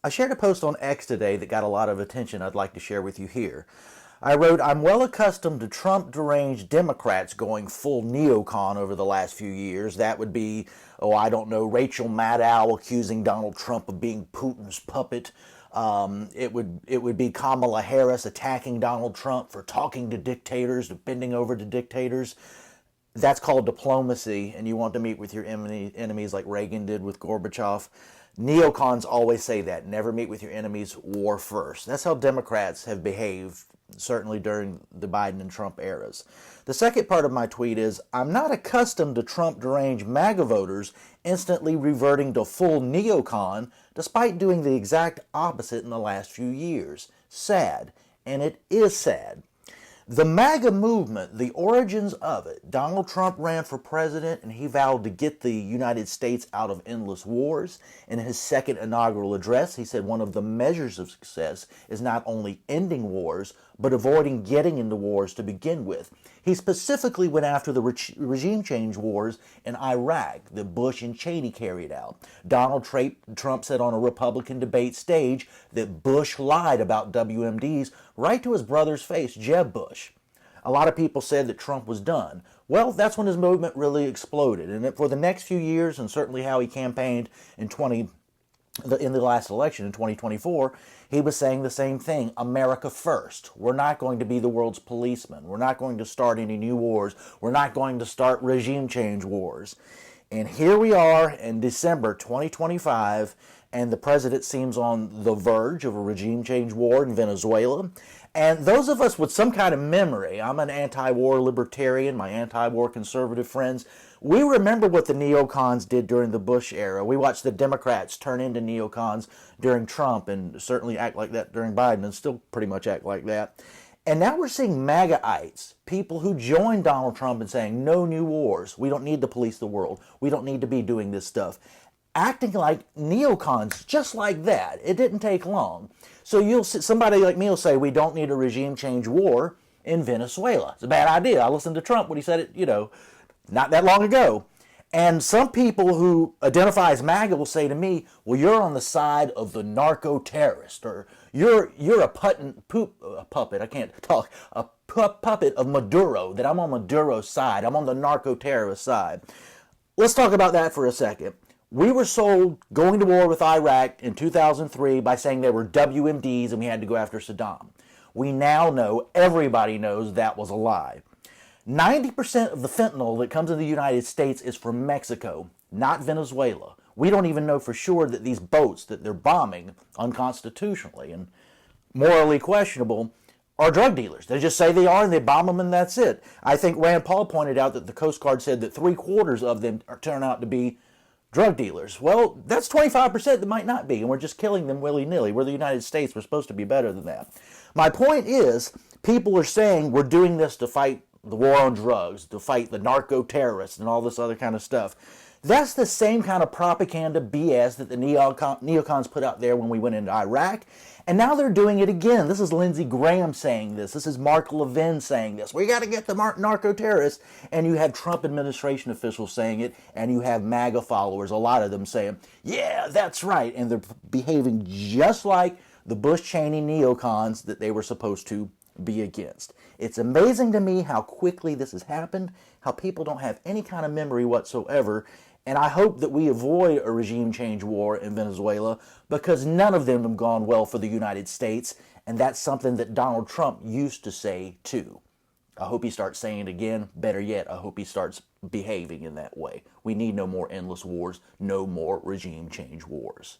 I shared a post on X today that got a lot of attention I'd like to share with you here. I wrote, I'm well accustomed to Trump-deranged Democrats going full neocon over the last few years. That would be, I don't know, Rachel Maddow accusing Donald Trump of being Putin's puppet. It would be Kamala Harris attacking Donald Trump for talking to dictators, bending over to dictators. That's called diplomacy, and you want to meet with your enemies like Reagan did with Gorbachev. Neocons always say that. Never meet with your enemies, war first. That's how Democrats have behaved, certainly during the Biden and Trump eras. The second part of my tweet is, I'm not accustomed to Trump-deranged MAGA voters instantly reverting to full neocon, despite doing the exact opposite in the last few years. Sad. And it is sad. The MAGA movement, the origins of it, Donald Trump ran for president and he vowed to get the United States out of endless wars. In his second inaugural address, he said one of the measures of success is not only ending wars, but avoiding getting into wars to begin with. He specifically went after the regime change wars in Iraq that Bush and Cheney carried out. Donald Trump said on a Republican debate stage that Bush lied about WMDs right to his brother's face, Jeb Bush. A lot of people said that Trump was done. Well, that's when his movement really exploded. And for the next few years, and certainly how he campaigned in the last election in 2024, he was saying the same thing. America first. We're not going to be the world's policeman. We're not going to start any new wars. We're not going to start regime change wars. And here we are in December 2025, and the president seems on the verge of a regime change war in Venezuela. And those of us with some kind of memory, I'm an anti-war libertarian, my anti-war conservative friends, we remember what the neocons did during the Bush era. We watched the Democrats turn into neocons during Trump and certainly act like that during Biden and still pretty much act like that. And now we're seeing MAGAites, people who joined Donald Trump and saying, no new wars. We don't need to police the world. We don't need to be doing this stuff. Acting like neocons, just like that. It didn't take long. So you'll see, somebody like me will say, we don't need a regime change war in Venezuela. It's a bad idea. I listened to Trump when he said it, not that long ago. And some people who identify as MAGA will say to me, well, you're on the side of the narco-terrorist, or you're a puppet, I can't talk, a puppet of Maduro, that I'm on Maduro's side. I'm on the narco-terrorist side. Let's talk about that for a second. We were sold going to war with Iraq in 2003 by saying they were WMDs and we had to go after Saddam. We now know, everybody knows, that was a lie. 90% of the fentanyl that comes into the United States is from Mexico, not Venezuela. We don't even know for sure that these boats that they're bombing unconstitutionally and morally questionable are drug dealers. They just say they are and they bomb them and that's it. I think Rand Paul pointed out that the Coast Guard said that 3/4 of them turn out to be drug dealers. Well, that's 25% that might not be, and we're just killing them willy-nilly. We're the United States. We're supposed to be better than that. My point is, people are saying we're doing this to fight the war on drugs, to fight the narco-terrorists and all this other kind of stuff. That's the same kind of propaganda BS that the neocons put out there when we went into Iraq. And now they're doing it again. This is Lindsey Graham saying this. This is Mark Levin saying this. We got to get the narco-terrorists. And you have Trump administration officials saying it. And you have MAGA followers, a lot of them saying, yeah, that's right. And they're behaving just like the Bush-Cheney neocons that they were supposed to be against. It's amazing to me how quickly this has happened, how people don't have any kind of memory whatsoever. And I hope that we avoid a regime change war in Venezuela because none of them have gone well for the United States. And that's something that Donald Trump used to say too. I hope he starts saying it again. Better yet, I hope he starts behaving in that way. We need no more endless wars, no more regime change wars.